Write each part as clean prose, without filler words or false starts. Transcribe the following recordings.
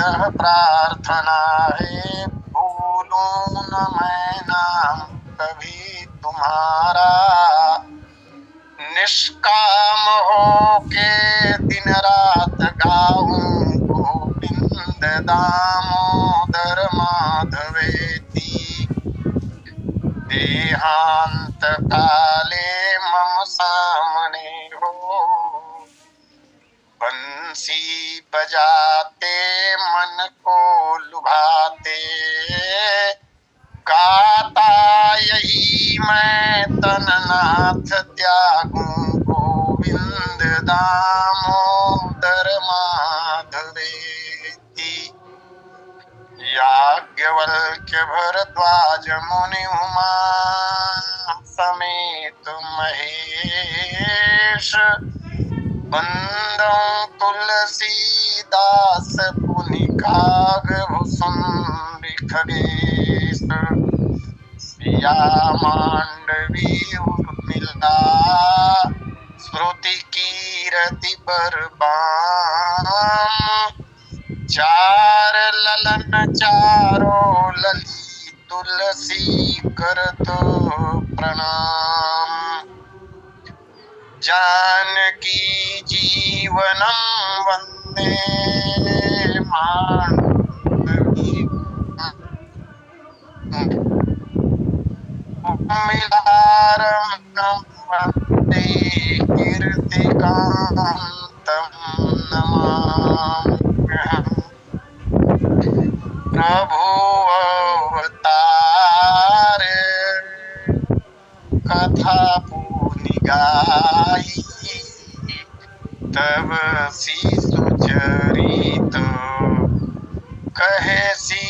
यह प्रार्थना है, भूलूं न मैं नाम कभी तुम्हारा। निष्काम हो के दिन रात गाऊं गोविंद दामोदर माधवेति। देहांत काले मम सामने हो, बंसी बजाते मन को लुभाते। गाता यही मैं तननाथ त्यागूं गोविंद दामोदर माधवेति। याज्ञवल्क्य भरद्वाज मुनि उमा समेत महेश। बंदौ तुलसीदास पुनि कागभूषुंड खगेश। सिया मांडवी उर्मिला श्रुति कीरति बरबाम। चार ललन चारो लली तुलसी करत प्रणाम। जानकी जीवनम वंदे मांडवी। मिलारं वंदे कीर्तिकांतं नमाम्यहम्। प्रभु अवतार कथा पुनि गाई। तब शिशु चरित कहे सी।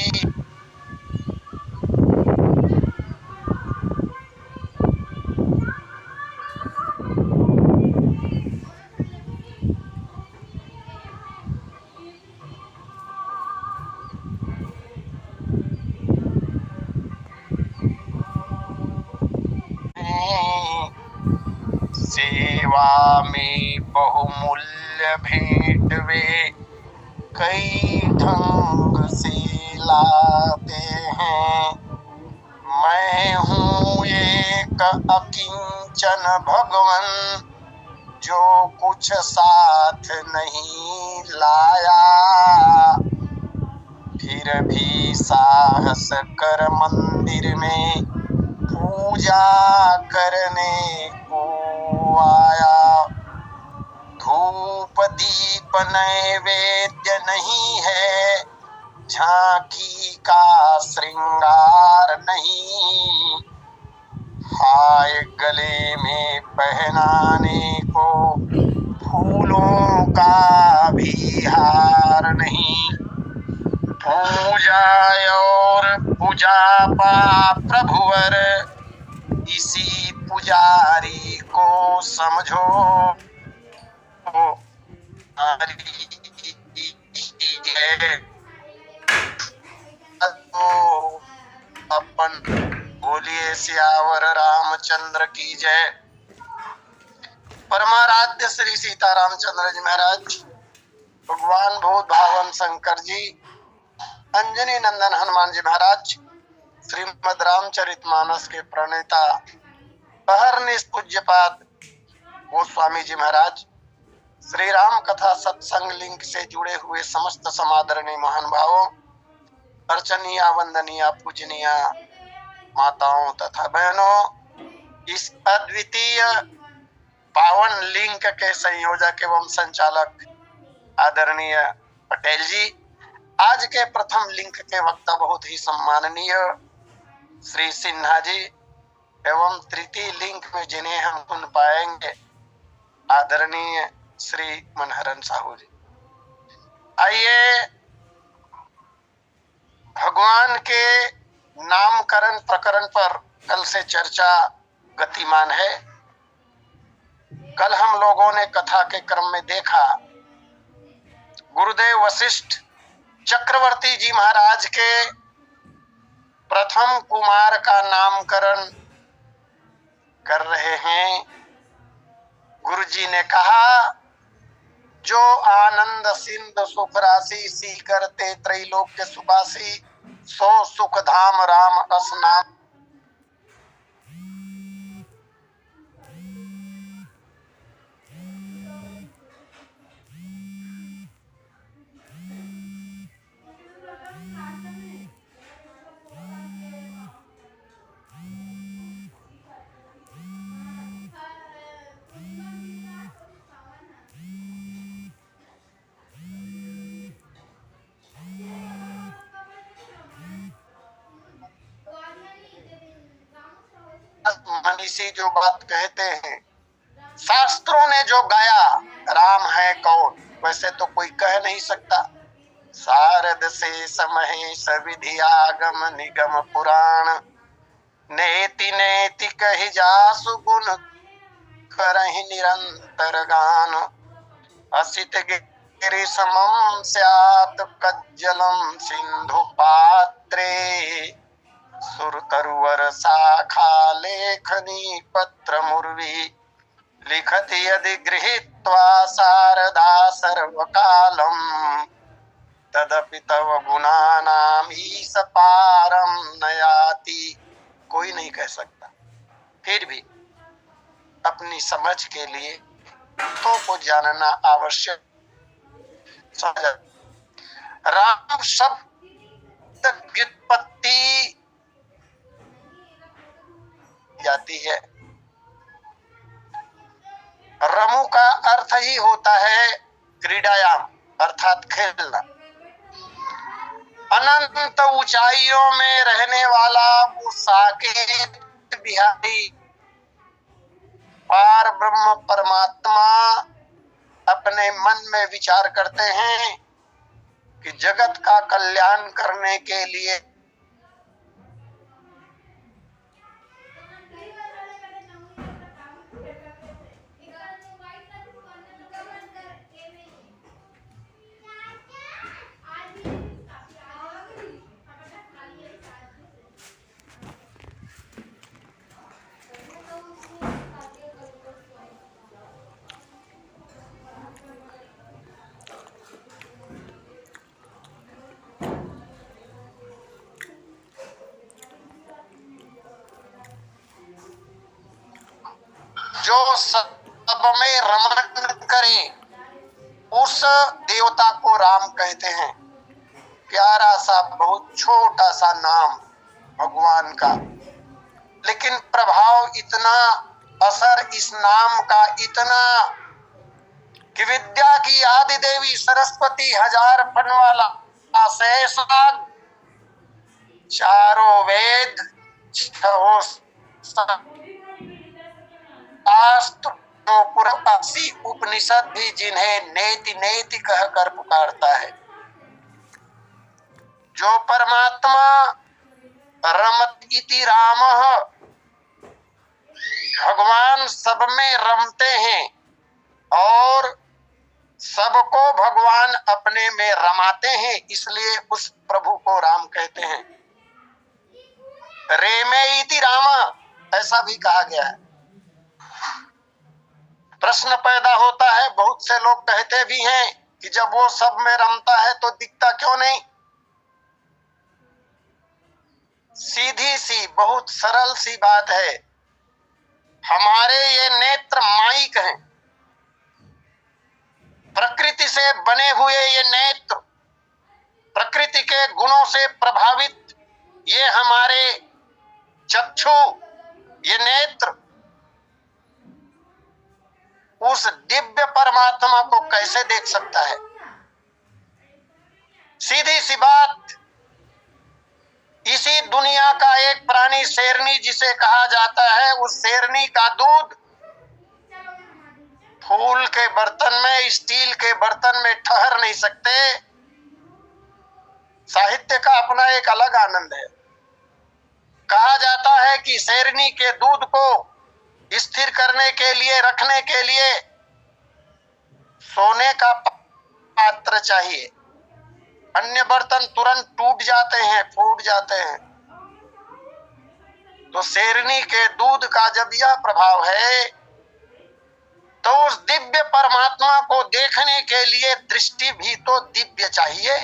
सेवा में बहुमूल्य भेंट वे कई ढंग से लाते हैं। मैं हूँ एक अकिंचन भगवन, जो कुछ साथ नहीं लाया। फिर भी साहस कर मंदिर में पूजा करने को आया। धूप दीप नैवेद्य नहीं है, झांकी का श्रृंगार नहीं। हाय गले में पहनाने को फूलों का भी हार नहीं। पूजा और पूजा पा प्रभुवर, इसी पुजारी को समझो। अपन बोलिए सियावर रामचंद्र की जय। परमाराध्य श्री सीता रामचंद्र जी महाराज, भगवान भूत भावन शंकर जी, अंजनी नंदन हनुमान जी महाराज, श्रीमद रामचरितमानस के प्रणेता अहरनिश पूज्यपाद गोस्वामी जी महाराज, श्री राम कथा सत्संग लिंक से जुड़े हुए समस्त समादरणीय महानुभावों, अर्चनीय वंदनीय पूजनीय माताओं तथा बहनों, इस अद्वितीय पावन लिंक के संयोजक एवं संचालक आदरणीय पटेल जी, आज के प्रथम लिंक के वक्ता बहुत ही सम्माननीय श्री सिन्हा जी, एवं तृतीय लिंक में जिन्हें हम सुन पाएंगे आदरणीय श्री मनहरन साहू जी। आइए, भगवान के नामकरण प्रकरण पर कल से चर्चा गतिमान है। कल हम लोगों ने कथा के क्रम में देखा, गुरुदेव वशिष्ठ चक्रवर्ती जी महाराज के प्रथम कुमार का नामकरण कर रहे हैं। गुरु जी ने कहा जो आनंद सिंधु सुख राशि, सी करते त्रैलोक्य सुबासी, सो सुख धाम राम रस नाम। मनीषी जो बात कहते हैं, शास्त्रों ने जो गाया, राम है कौन, वैसे तो कोई कह नहीं सकता। शारद शेष महेश विधि आगम निगम पुराण, नेति नेति कहि जासु गुण करहि निरंतर गान। असित गिरि समम स्यात् कज्जलम सिंधु पात्रे, सुर तरुवर शाखा लेखनी पत्र मुर्वी, लिखति यदि गृहीत्वा शारदा सर्वकालम, तदपि तव गुणानाम ईश पारम न याति। कोई नहीं कह सकता, फिर भी अपनी समझ के लिए तो को जानना आवश्यक। राम शब्द व्युत्पत्ति जाती है। रमु का अर्थ ही होता है क्रीडायाम, अर्थात खेलना। अनंत ऊंचाइयों में रहने वाला वो साकेत बिहारी पार ब्रह्म परमात्मा अपने मन में विचार करते हैं कि जगत का कल्याण करने के लिए जो सब में रमण करे उस देवता को राम कहते हैं। प्यारा सा बहुत छोटा सा नाम भगवान का, लेकिन प्रभाव इतना, असर इस नाम का इतना कि विद्या की आदि देवी सरस्वती हजार फन वाला शेष नाग, चारों वेद, छहों उपनिषद भी जिन्हें नेति नेति कहकर पुकारता है। जो परमात्मा रमत इति रामः, भगवान सब में रमते हैं और सबको भगवान अपने में रमाते हैं, इसलिए उस प्रभु को राम कहते हैं। रेमे इति रामः ऐसा भी कहा गया है। प्रश्न पैदा होता है, बहुत से लोग कहते भी हैं कि जब वो सब में रमता है तो दिखता क्यों नहीं। सीधी सी बहुत सरल सी बात है, हमारे ये नेत्र माइक हैं, प्रकृति से बने हुए ये नेत्र, प्रकृति के गुणों से प्रभावित ये हमारे चक्षु, ये नेत्र उस दिव्य परमात्मा को कैसे देख सकता है। सीधी सी बात, इसी दुनिया का एक प्राणी शेरनी जिसे कहा जाता है, उस शेरनी का दूध फूल के बर्तन में, स्टील के बर्तन में ठहर नहीं सकते। साहित्य का अपना एक अलग आनंद है। कहा जाता है कि शेरनी के दूध को स्थिर करने के लिए, रखने के लिए सोने का पात्र चाहिए, अन्य बर्तन तुरंत टूट जाते हैं, फूट जाते हैं। तो शेरनी के दूध का जब यह प्रभाव है तो उस दिव्य परमात्मा को देखने के लिए दृष्टि भी तो दिव्य चाहिए।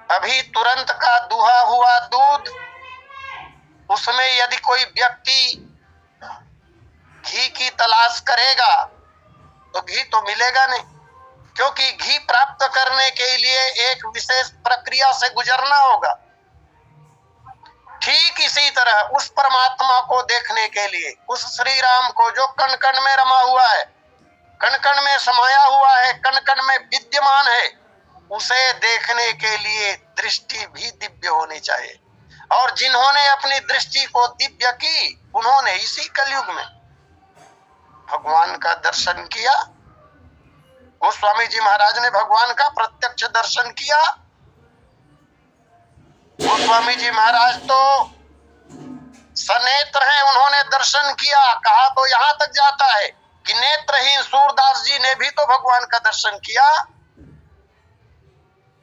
अभी तुरंत का दुहा हुआ दूध, उसमें यदि कोई व्यक्ति घी की तलाश करेगा तो घी तो मिलेगा नहीं, क्योंकि घी प्राप्त करने के लिए एक विशेष प्रक्रिया से गुजरना होगा। ठीक इसी तरह उस परमात्मा को देखने के लिए, उस श्री राम को जो कण कण में रमा हुआ है, कण कण में समाया हुआ है, कण कण में विद्यमान है, उसे देखने के लिए दृष्टि भी दिव्य होनी चाहिए। और जिन्होंने अपनी दृष्टि को दिव्य की, उन्होंने इसी कलयुग में भगवान का दर्शन किया। गोस्वामी जी महाराज ने भगवान का प्रत्यक्ष दर्शन किया। गोस्वामी जी महाराज तो सनेत्र हैं, उन्होंने दर्शन किया। कहा तो यहां तक जाता है कि नेत्रहीन सूरदास जी ने भी तो भगवान का दर्शन किया।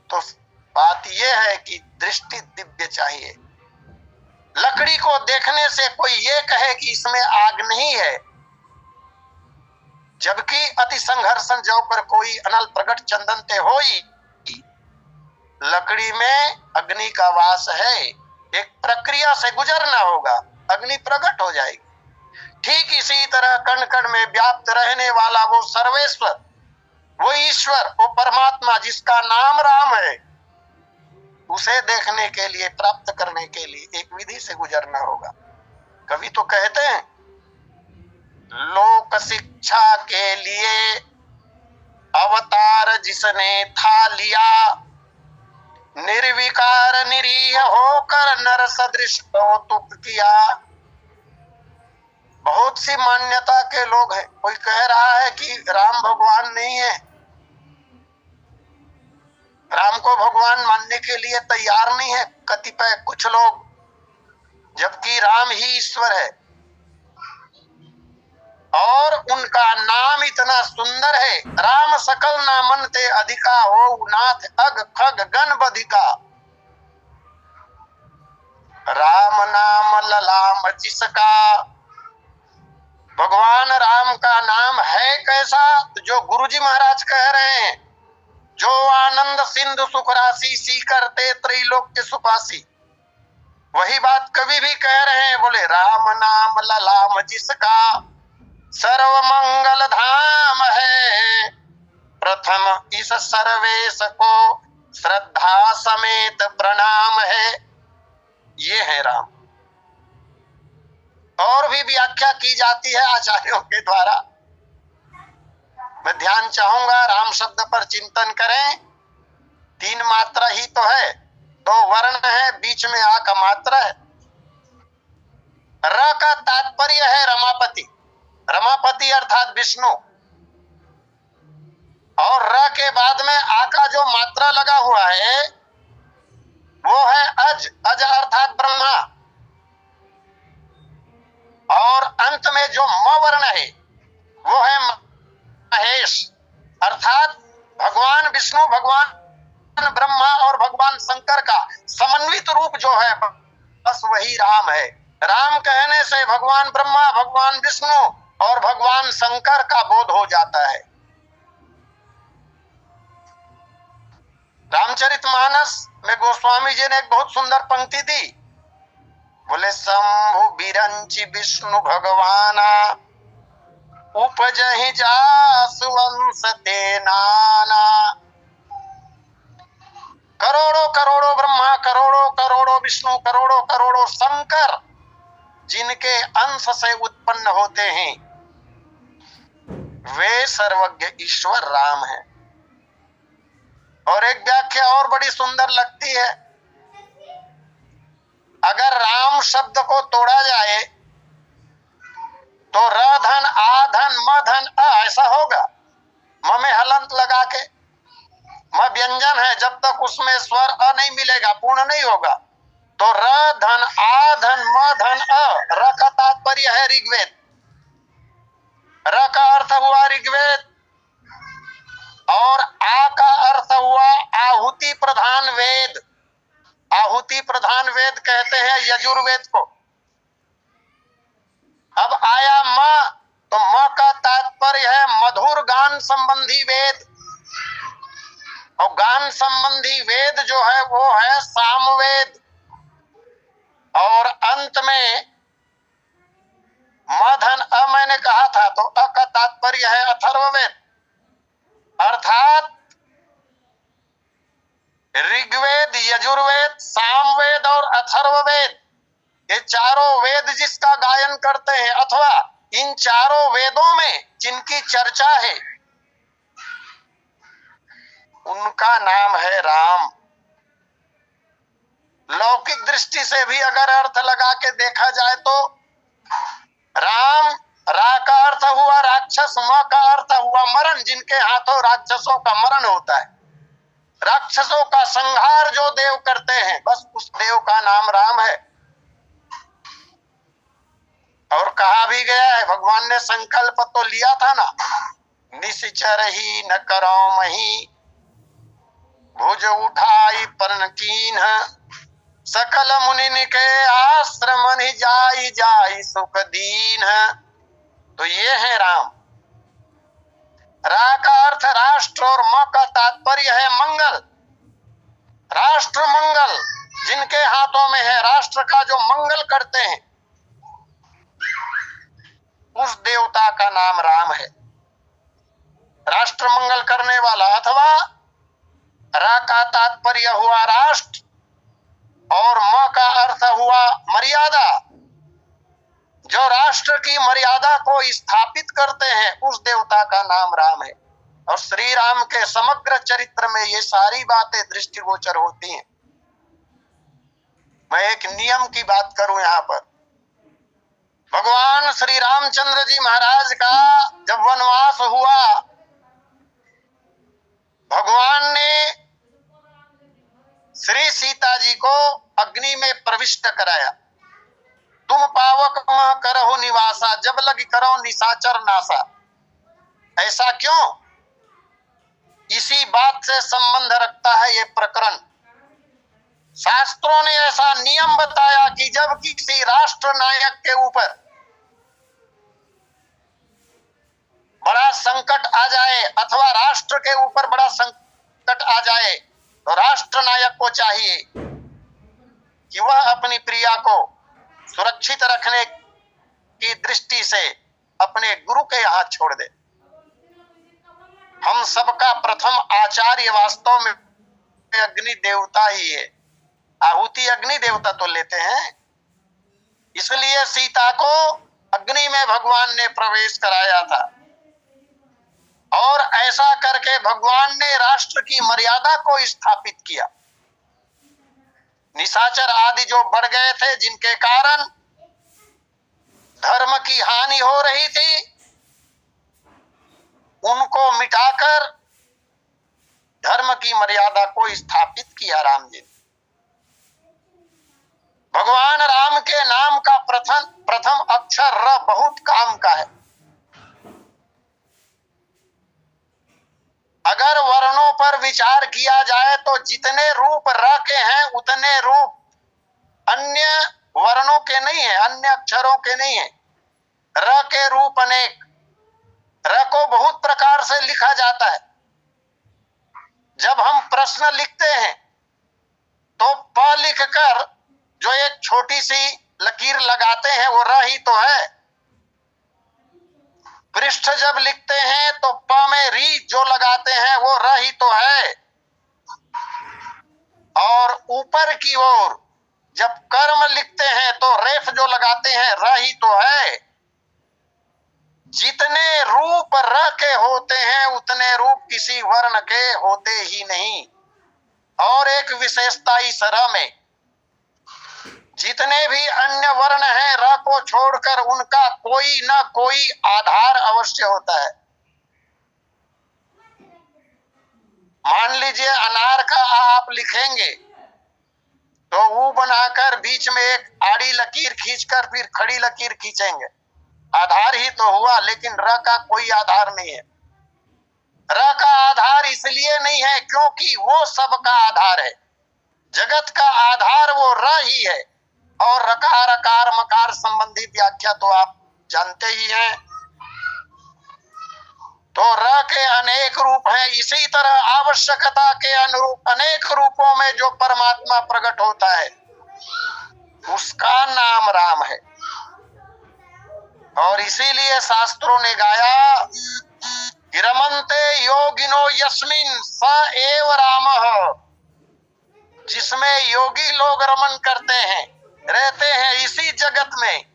तो बात यह है कि दृष्टि दिव्य चाहिए। लकड़ी को देखने से कोई ये कहे कि इसमें आग नहीं है, जबकि अति संघर्षण जो पर कोई अनल प्रकट चंदन ते होई, लकड़ी में अग्नि का वास है, एक प्रक्रिया से गुजरना होगा, अग्नि प्रकट हो जाएगी। ठीक इसी तरह कण कण में व्याप्त रहने वाला वो सर्वेश्वर, वो ईश्वर, वो परमात्मा जिसका नाम राम है, उसे देखने के लिए, प्राप्त करने के लिए एक विधि से गुजरना होगा। कवि तो कहते हैं, लोक शिक्षा के लिए अवतार जिसने था लिया, निर्विकार निरीह होकर नर सदृश कौतुक किया। बहुत सी मान्यता के लोग हैं, कोई कह रहा है कि राम भगवान नहीं है, राम को भगवान मानने के लिए तैयार नहीं है कतिपय कुछ लोग, जबकि राम ही ईश्वर है और उनका नाम इतना सुंदर है। राम सकल नामन ते अधिका हो नाथ अग खग गण बधिका। राम नाम ललाम जिसका, भगवान राम का नाम है कैसा, जो गुरुजी महाराज कह रहे हैं, जो आनंद सिंधु सुख राशि सी करते त्रैलोक्य सुपासी। वही बात कवि भी कह रहे हैं, बोले राम नाम ललाम जिसका, सर्व मंगल धाम है। प्रथम इस सर्वेश को श्रद्धा समेत प्रणाम है। ये है राम। और भी व्याख्या की जाती है आचार्यों के द्वारा। मैं ध्यान चाहूंगा, राम शब्द पर चिंतन करें। 3 मात्रा ही तो है, 2 वर्ण है, बीच में आ का मात्रा है। र का तात्पर्य है रमापति, रमापति अर्थात विष्णु, और र के बाद में आ का जो मात्रा लगा हुआ है वो है अज, अज अर्थात ब्रह्मा, और अंत में जो म वर्ण है वो है महेश, अर्थात भगवान विष्णु, भगवान ब्रह्मा और भगवान शंकर का समन्वित रूप जो है, बस वही राम है। राम कहने से भगवान ब्रह्मा, भगवान विष्णु और भगवान शंकर का बोध हो जाता है। रामचरितमानस में गोस्वामी जी ने एक बहुत सुंदर पंक्ति दी, बोले शंभु बिरंचि विष्णु भगवाना, उपजहि जासु वंश ते नाना। करोड़ों करोड़ों ब्रह्मा, करोड़ों करोड़ों विष्णु, करोड़ों करोड़ों शंकर जिनके अंश से उत्पन्न होते हैं, वे सर्वज्ञ ईश्वर राम है। और एक व्याख्या और बड़ी सुंदर लगती है, अगर राम शब्द को तोड़ा जाए तो र धन आ धन म धन अ ऐसा होगा। म में हलंत लगा के, म व्यंजन है, जब तक उसमें स्वर अ नहीं मिलेगा पूर्ण नहीं होगा। तो र धन आ धन म धन अ, र का तात्पर्य है ऋग्वेद, र का अर्थ हुआ ऋग्वेद, और आ का अर्थ हुआ आहुति प्रधान वेद। आहुति प्रधान वेद कहते हैं यजुर्वेद को। अब आया म, तो म का तात्पर्य है मधुर गान संबंधी वेद, और गान संबंधी वेद जो है वो है सामवेद। और अंत में मधन अ मैंने कहा था, तो अ का तात्पर्य है अथर्ववेद, अर्थात ऋग्वेद, यजुर्वेद, सामवेद और अथर्ववेद, ये चारों वेद जिसका गायन करते हैं, अथवा इन चारों वेदों में जिनकी चर्चा है, उनका नाम है राम। लौकिक दृष्टि से भी अगर अर्थ लगा के देखा जाए तो राम, रा का अर्थ हुआ राक्षस, म का अर्थ हुआ मरण, जिनके हाथों राक्षसों का मरण होता है, राक्षसों का संहार जो देव करते हैं, बस उस देव का नाम राम है। और कहा भी गया है, भगवान ने संकल्प तो लिया था ना, निश्चर ही न करो मही, भुज उठाई पर्ण कीन, सकल मुनि के आश्रम नि जाई जाई सुख दीन। तो ये है राम। रा का अर्थ राष्ट्र और म का तात्पर्य है मंगल। राष्ट्र मंगल जिनके हाथों में है, राष्ट्र का जो मंगल करते हैं, उस देवता का नाम राम है, राष्ट्र मंगल करने वाला। अथवा रा का तात्पर्य हुआ राष्ट्र और म का अर्थ हुआ मर्यादा, जो राष्ट्र की मर्यादा को स्थापित करते हैं, उस देवता का नाम राम है। और श्री राम के समग्र चरित्र में ये सारी बातें दृष्टिगोचर होती हैं। मैं एक नियम की बात करूं यहाँ पर, भगवान श्री रामचंद्र जी महाराज का जब वनवास हुआ, भगवान ने श्री सीता जी को अग्नि में प्रविष्ट कराया। तुम पावक मह करहु निवासा, जब लगी करो निशाचर नासा। ऐसा क्यों? इसी बात से संबंध रखता है ये प्रकरण। शास्त्रों ने ऐसा नियम बताया कि जब किसी राष्ट्र नायक के ऊपर बड़ा संकट आ जाए, अथवा राष्ट्र के ऊपर बड़ा संकट आ जाए, तो राष्ट्र नायक को चाहिए कि वह अपनी प्रिया को सुरक्षित रखने की दृष्टि से अपने गुरु के यहाँ छोड़ दे। हम सबका प्रथम आचार्य वास्तव में अग्नि देवता ही है। आहुति अग्नि देवता तो लेते हैं, इसलिए सीता को अग्नि में भगवान ने प्रवेश कराया था। और ऐसा करके भगवान ने राष्ट्र की मर्यादा को स्थापित किया। निशाचर आदि जो बढ़ गए थे, जिनके कारण धर्म की हानि हो रही थी, उनको मिटाकर धर्म की मर्यादा को स्थापित किया राम जी ने। भगवान राम के नाम का प्रथम अक्षर र बहुत काम का है। अगर वर्णों पर विचार किया जाए तो जितने रूप र के हैं, उतने रूप अन्य वर्णों के नहीं है, अन्य अक्षरों के नहीं है। र के रूप अनेक। र को बहुत प्रकार से लिखा जाता है। जब हम प्रश्न लिखते हैं तो प लिखकर जो एक छोटी सी लकीर लगाते हैं, वो र ही तो है। पृष्ठ जब लिखते हैं तो प में री जो लगाते हैं, वो र ही तो है। और ऊपर की ओर जब कर्म लिखते हैं तो रेफ जो लगाते हैं, र ही तो है। जितने रूप र के होते हैं, उतने रूप किसी वर्ण के होते ही नहीं। और एक विशेषता इस र में, जितने भी अन्य वर्ण हैं, र को छोड़कर उनका कोई ना कोई आधार अवश्य होता है। मान लीजिए अनार का आ आप लिखेंगे तो ऊ बनाकर बीच में एक आड़ी लकीर खींचकर फिर खड़ी लकीर खींचेंगे, आधार ही तो हुआ। लेकिन र का कोई आधार नहीं है। र का आधार इसलिए नहीं है क्योंकि वो सबका आधार है। जगत का आधार वो र ही है। और रकार अकार मकार संबंधी व्याख्या तो आप जानते ही हैं। तो र के अनेक रूप हैं। इसी तरह आवश्यकता के अनुरूप अनेक रूपों में जो परमात्मा प्रकट होता है उसका नाम राम है। और इसीलिए शास्त्रों ने गाया कि रमन्ते योगिनो यस्मिन् स एव रामः, जिसमें योगी लोग रमन करते हैं, रहते हैं, इसी जगत में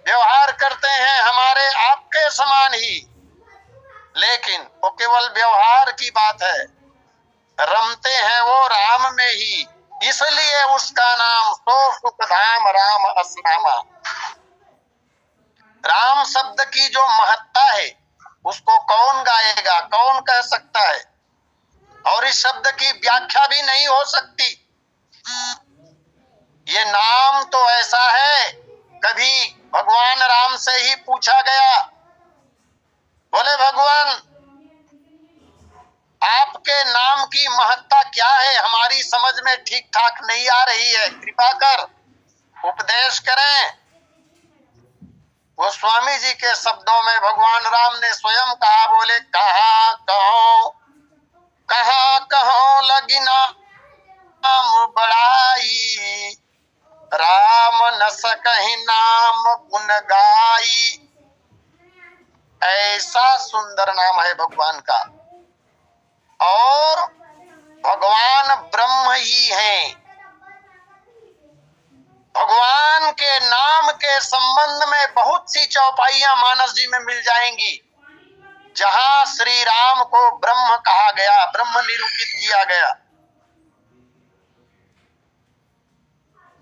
व्यवहार करते हैं हमारे आपके समान ही, लेकिन वो केवल व्यवहार की बात है, रमते हैं वो राम में ही। इसलिए उसका नाम सो सुखधाम राम असनामा। राम शब्द की जो महत्ता है उसको कौन गाएगा, कौन कह सकता है, और इस शब्द की व्याख्या भी नहीं हो सकती। ये नाम तो ऐसा है, कभी भगवान राम से ही पूछा गया, बोले भगवान आपके नाम की महत्ता क्या है, हमारी समझ में ठीक ठाक नहीं आ रही है, कृपा कर उपदेश करें। वो स्वामी जी के शब्दों में भगवान राम ने स्वयं कहा, बोले कहाँ कहो लगी नाम बड़ाई, राम न सकहि नाम गुण गाई। ऐसा सुंदर नाम है भगवान का, और भगवान ब्रह्म ही हैं। भगवान के नाम के संबंध में बहुत सी चौपाइयां मानस जी में मिल जाएंगी, जहां श्री राम को ब्रह्म कहा गया, ब्रह्म निरूपित किया गया।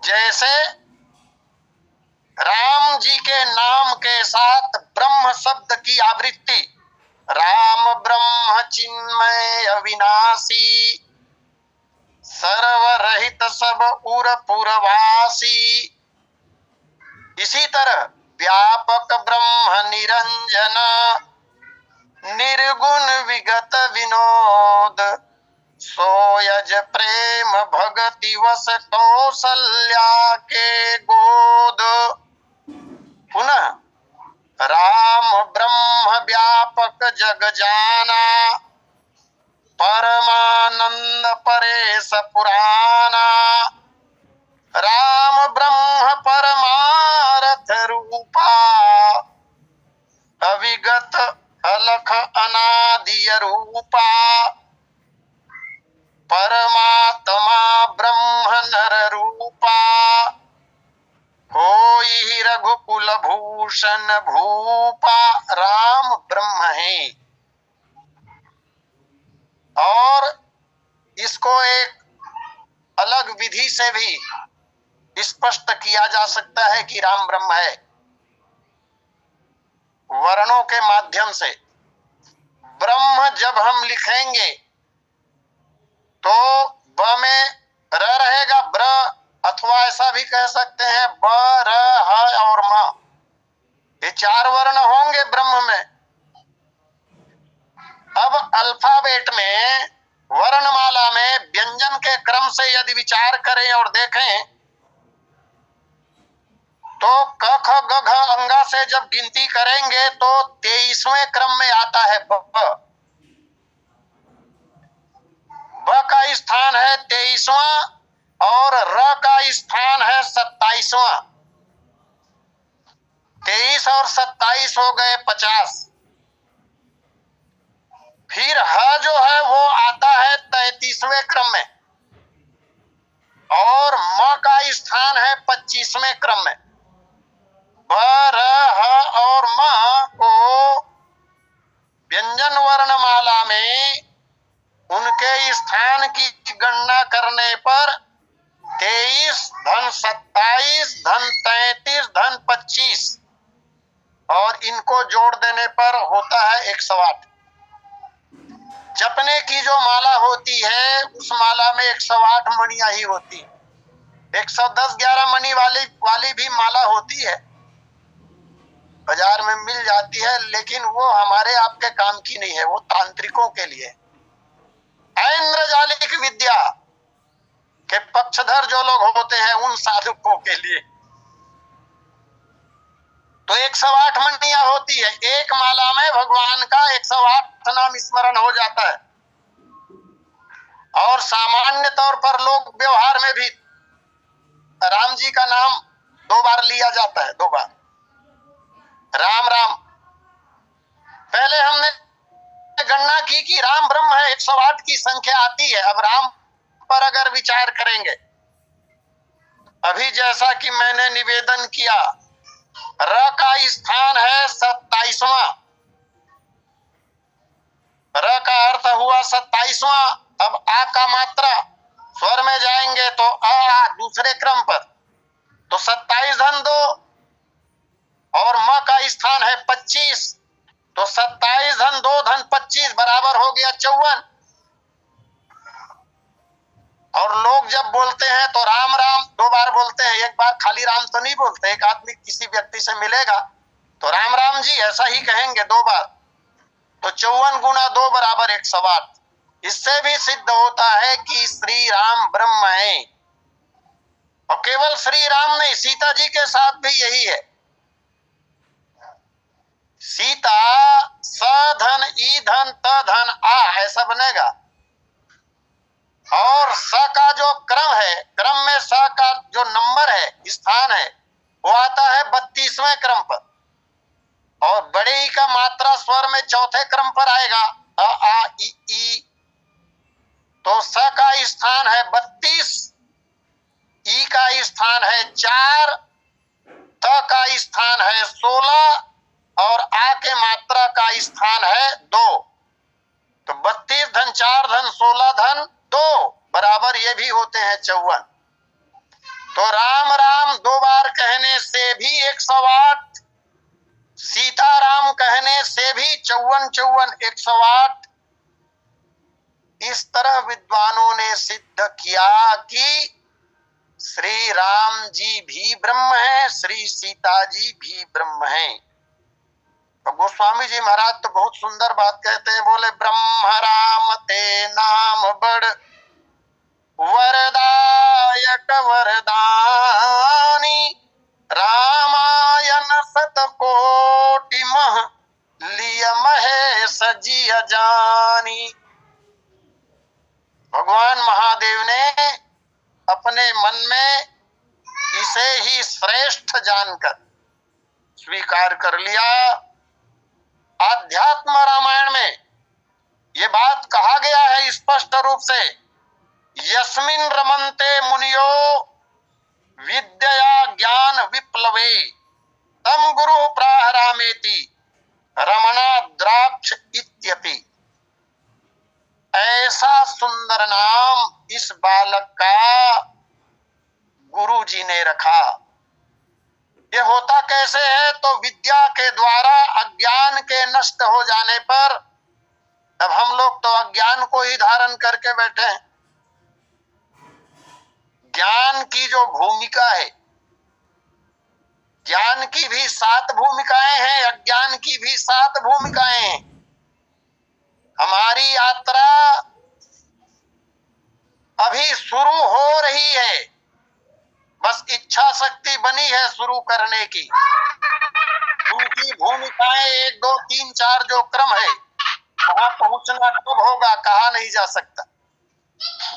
जैसे राम जी के नाम के साथ ब्रह्म शब्द की आवृत्ति, राम ब्रह्म चिन्मय अविनाशी, सर्वरहित सब उर पुरवासी। इसी तरह व्यापक ब्रह्म निरंजन, निर्गुण विगत विनोद, सोयज प्रेम भगति वस कौशल्या के गोद। पुनः राम ब्रह्म व्यापक जग जाना, परमानंद परेश पुराना, राम ब्रह्म परमारथ रूपा, अविगत अलख अनादि रूपा, परमात्मा ब्रह्म नर रूपा, होई रघुकुल भूषण भूपा। राम ब्रह्म है। और इसको एक अलग विधि से भी स्पष्ट किया जा सकता है कि राम ब्रह्म है, वर्णों के माध्यम से। ब्रह्म जब हम लिखेंगे तो ब में र रहेगा, ब्र, अथवा ऐसा भी कह सकते हैं ब, र, ह और म, ये चार वर्ण होंगे ब्रह्म में। अब अल्फाबेट में, वर्णमाला में व्यंजन के क्रम से यदि विचार करें और देखें तो क ख ग घ अंगा से जब गिनती करेंगे तो 23वें क्रम में आता है ब। ब का स्थान है 23वां और र का स्थान है 27वां। 23 और 27 हो गए 50। फिर ह जो है वो आता है 33वें क्रम में, और म का स्थान है 25वें क्रम में। ब, र, ह और म को व्यंजन वर्णमाला में उनके स्थान की गणना करने पर 23 धन 27 धन 33 धन 25 और इनको जोड़ देने पर होता है 108। जपने की जो माला होती है उस माला में 108 मणियां ही होती। 110-11 मणि वाली भी माला होती है, बाजार में मिल जाती है, लेकिन वो हमारे आपके काम की नहीं है, वो तांत्रिकों के लिए, ऐन्द्रजालिक विद्या के पक्षधर जो लोग होते हैं उन साधुकों के लिए। तो 108 मणियां होती है, एक माला में भगवान का 108 नाम स्मरण हो जाता है। और सामान्य तौर पर लोग व्यवहार में भी राम जी का नाम 2 बार लिया जाता है, 2 बार राम राम। पहले हमने गणना की कि राम ब्रह्म है, 108 की संख्या आती है। अब राम पर अगर विचार करेंगे, अभी जैसा कि मैंने निवेदन किया, र का स्थान है 27वां, र का अर्थ हुआ 27वां। अब आ का मात्रा स्वर में जाएंगे तो आ दूसरे क्रम पर, तो 27 धन 2 और म का स्थान है 25, तो 27 धन 2 धन 25 बराबर हो गया 54। और लोग जब बोलते हैं तो राम राम 2 बार बोलते हैं, एक बार खाली राम तो नहीं बोलते। एक आदमी किसी व्यक्ति से मिलेगा तो राम राम जी ऐसा ही कहेंगे 2 बार, तो 54 गुना 2 बराबर 108। इससे भी सिद्ध होता है कि श्री राम ब्रह्म है। और केवल श्री राम नहीं, सीता जी के साथ भी यही है। सीता स धन ई धन त धन आ ऐसा बनेगा। और स का जो क्रम है, क्रम में स का जो नंबर है, स्थान है, वो आता है 32वें क्रम पर। और बड़े ई का मात्रा स्वर में 4थे क्रम पर आएगा, अ आ ई। तो स का स्थान है 32, ई का स्थान है 4, त का स्थान है 16 और आ के मात्रा का स्थान है 2। तो 32 धन 4 धन 16 धन 2 बराबर ये भी होते हैं 54। तो राम राम 2 बार कहने से भी 108, सीताराम कहने से भी 54 54 108। इस तरह विद्वानों ने सिद्ध किया कि श्री राम जी भी ब्रह्म है, श्री सीता जी भी ब्रह्म है। तो गोस्वामी जी महाराज तो बहुत सुंदर बात कहते हैं, बोले ब्रह्म राम ते नाम बड़ वरदायक वरदानी, रामायण सतकोटि मह लिय महेश जी जानी। भगवान महादेव ने अपने मन में इसे ही श्रेष्ठ जानकर स्वीकार कर लिया। आध्यात्म रामायण में ये बात कहा गया है स्पष्ट रूप से, यस्मिन रमन्ते मुनियो विद्या ज्ञान विप्लवे तम गुरु प्राहरामेति रमणा द्राक्ष इत्यपि। ऐसा सुंदर नाम इस बालक का गुरु जी ने रखा। ये होता कैसे है? तो विद्या के द्वारा अज्ञान के नष्ट हो जाने पर, अब हम लोग तो अज्ञान को ही धारण करके बैठे हैं। ज्ञान की जो भूमिका है, ज्ञान की भी 7 भूमिकाएं हैं, अज्ञान की भी 7 भूमिकाएं हैं। हमारी यात्रा अभी शुरू हो रही है, बस इच्छा शक्ति बनी है शुरू करने की। उनकी भूमिकाएं 1 2 3 4 जो क्रम है, वहां पहुंचना कब होगा कहा नहीं जा सकता।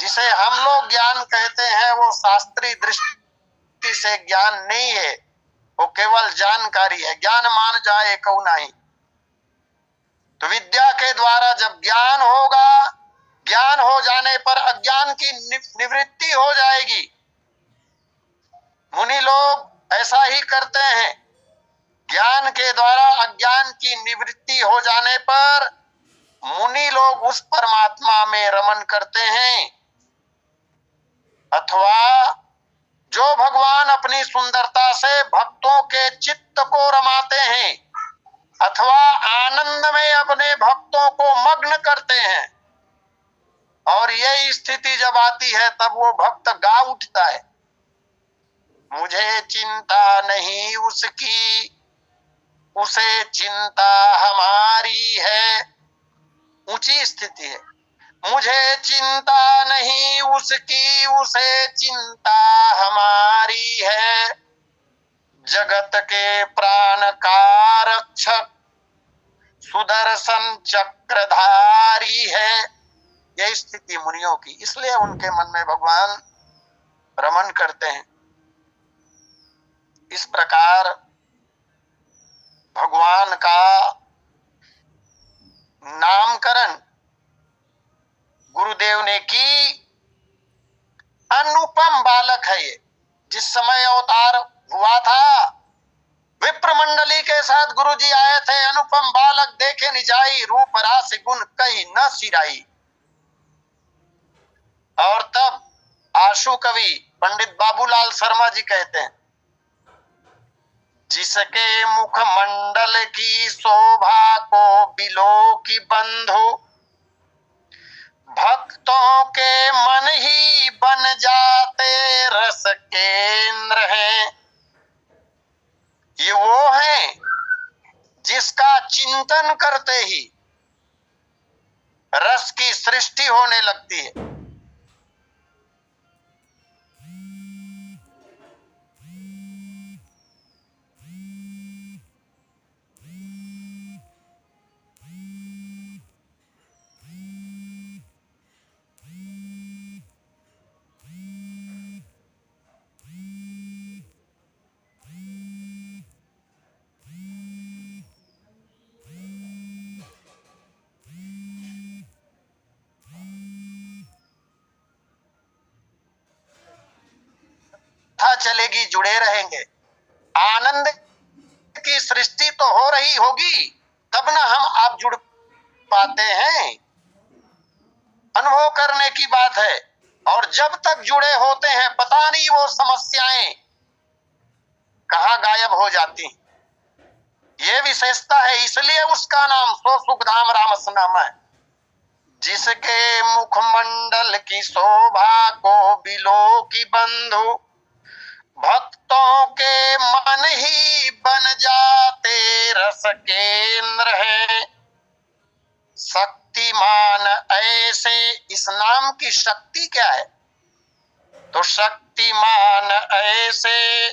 जिसे हम लोग ज्ञान कहते हैं वो शास्त्रीय दृष्टि से ज्ञान नहीं है, वो केवल जानकारी है। ज्ञान मान जाए कऊ नहीं। तो विद्या के द्वारा जब ज्ञान होगा, ज्ञान हो जाने पर अज्ञान की निवृत्ति हो जाएगी। मुनि लोग ऐसा ही करते हैं, ज्ञान के द्वारा अज्ञान की निवृत्ति हो जाने पर मुनि लोग उस परमात्मा में रमन करते हैं। अथवा जो भगवान अपनी सुंदरता से भक्तों के चित्त को रमाते हैं, अथवा आनंद में अपने भक्तों को मग्न करते हैं, और ये स्थिति जब आती है तब वो भक्त गा उठता है, मुझे चिंता नहीं उसकी, उसे चिंता हमारी है। ऊंची स्थिति है, मुझे चिंता नहीं उसकी, उसे चिंता हमारी है। जगत के प्राण का रक्षक सुदर्शन चक्रधारी है। यह स्थिति मुनियों की, इसलिए उनके मन में भगवान रमन करते हैं। इस प्रकार भगवान का नामकरण गुरुदेव ने की। अनुपम बालक है ये। जिस समय अवतार हुआ था, विप्र मंडली के साथ गुरुजी आए थे। अनुपम बालक देखे निजाई, रूप रास गुण कहीं न सिराई। और तब आशु कवि पंडित बाबूलाल शर्मा जी कहते हैं, जिसके मुख मंडल की शोभा को बिलो की बंधु, भक्तों के मन ही बन जाते रस केंद्र हैं। ये वो है जिसका चिंतन करते ही रस की सृष्टि होने लगती है। चलेगी, जुड़े रहेंगे। आनंद की सृष्टि तो हो रही होगी, तब ना हम आप जुड़ पाते हैं। अनुभव करने की बात है। और जब तक जुड़े होते हैं, पता नहीं वो समस्याएं कहां गायब हो जाती। ये विशेषता है, इसलिए उसका नाम सो सुखधाम रामस नाम है। जिसके मुखमंडल की शोभा को बिलो की बंधु, भक्तों के मन ही बन जाते रस केंद्र है। शक्तिमान ऐसे, इस नाम की शक्ति क्या है? तो शक्तिमान ऐसे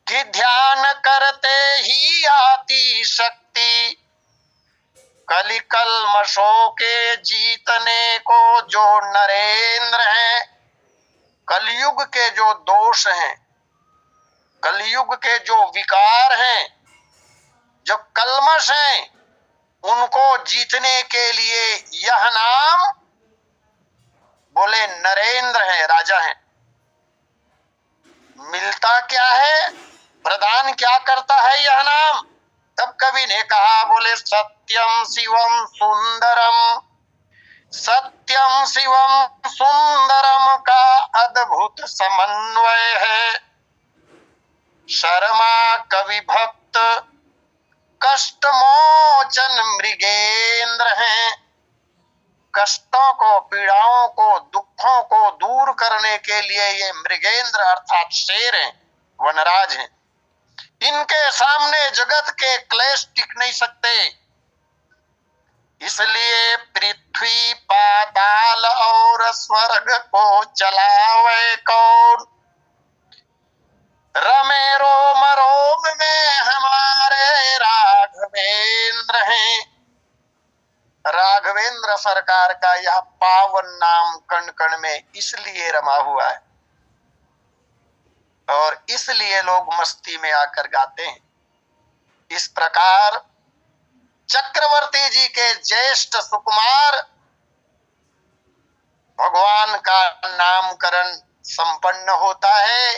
कि ध्यान करते ही आती शक्ति, कलि कल्मषों के जीतने को जो नरेंद्र हैं। कलयुग के जो दोष हैं, कलयुग के जो विकार हैं, जो कल्मष हैं, उनको जीतने के लिए यह नाम बोले नरेंद्र है, राजा है। मिलता क्या है, प्रदान क्या करता है यह नाम? तब कवि ने कहा, बोले सत्यम शिवम सुंदरम, सत्यम शिवम सुंदरम का अद्भुत समन्वय है। शर्मा कवि भक्त कष्ट मोचन मृगेंद्र हैं। कष्टों को, पीड़ाओं को, दुखों को दूर करने के लिए ये मृगेंद्र अर्थात शेर हैं, वनराज हैं। इनके सामने जगत के क्लेश टिक नहीं सकते। इसलिए पृथ्वी पाताल और स्वर्ग को चलावे कौन, रमे रोम रोम में हमारे राघवेंद्र हैं। राघवेंद्र सरकार का यह पावन नाम कण कण में इसलिए रमा हुआ है, और इसलिए लोग मस्ती में आकर गाते हैं। इस प्रकार चक्रवर्ती जी के ज्येष्ठ सुकुमार भगवान का नामकरण संपन्न होता है।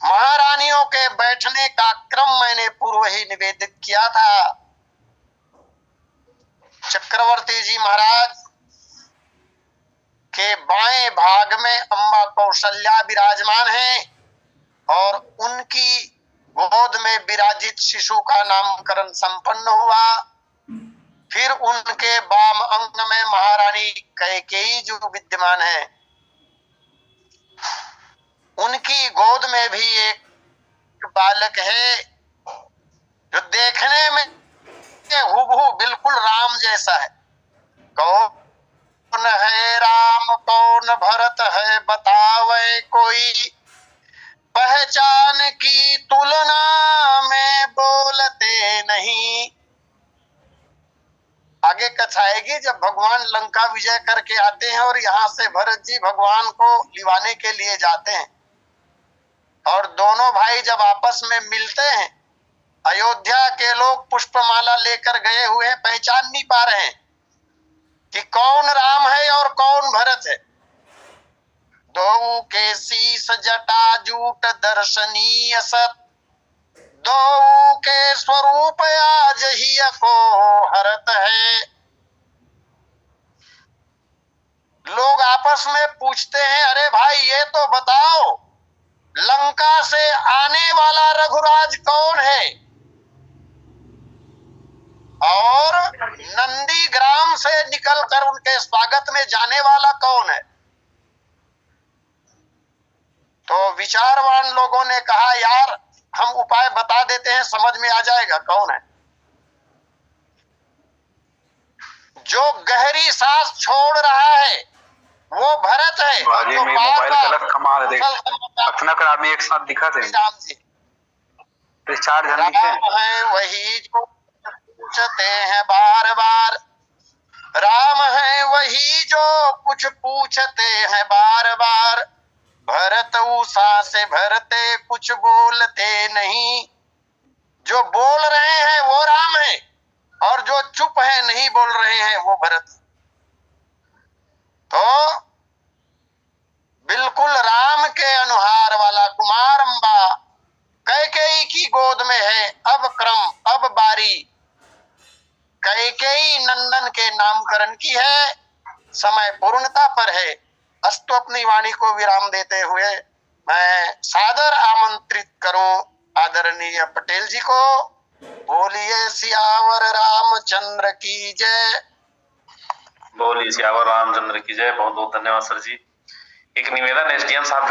महारानियों के बैठने का क्रम मैंने पूर्व ही निवेदित किया था। चक्रवर्ती जी महाराज के बाएं भाग में अम्बा कौशल्या विराजमान हैं, और उनकी गोद में विराजित शिशु का नामकरण संपन्न हुआ। फिर उनके वाम अंग में महारानी कैकेयी जो विद्यमान है, उनकी गोद में भी एक बालक है जो देखने में हूबहू बिल्कुल राम जैसा है। कौन है राम, कौन भरत है, बतावे कोई। पहचान की तुलना में बोलते नहीं। आगे कथा आएगी जब भगवान लंका विजय करके आते हैं और यहाँ से भरत जी भगवान को लिवाने के लिए जाते हैं, और दोनों भाई जब आपस में मिलते हैं, अयोध्या के लोग पुष्पमाला लेकर गए हुए हैं, पहचान नहीं पा रहे हैं कि कौन राम है और कौन भरत है। दो के शीस जटा जूट दर्शनीय सत, दो के स्वरूप आज ही को हरत है। लोग आपस में पूछते हैं, अरे भाई ये तो बताओ लंका से आने वाला रघुराज कौन है और नंदी ग्राम से निकलकर उनके स्वागत में जाने वाला कौन है। तो विचारवान लोगों ने कहा, यार हम उपाय बता देते हैं, समझ में आ जाएगा कौन है। जो गहरी सांस छोड़ रहा है वो भरत है। जो मोबाइल गलत कमाल देख अपना कर आदमी एक साथ दिखा थे राम जी, चार जन राम है वही जो पूछते हैं बार बार, राम है वही जो कुछ पूछते हैं बार बार। भरत उषा से भरते कुछ बोलते नहीं। जो बोल रहे हैं वो राम है और जो चुप है नहीं बोल रहे हैं वो भरत। तो बिल्कुल राम के अनुहार वाला कुमार अम्बा कैकेयी की गोद में है। अब क्रम अब बारी कैकेयी नंदन के नामकरण की है, समय पूर्णता पर है। अस्तु अपनी वाणी को विराम देते हुए मैं सादर आमंत्रित करूं आदरणीय पटेल जी को। बोलिए सियावर रामचंद्र की जय। बोलिए सियावर रामचंद्र की जय। बहुत बहुत धन्यवाद सर जी। एक निवेदन, एसडीएम साहब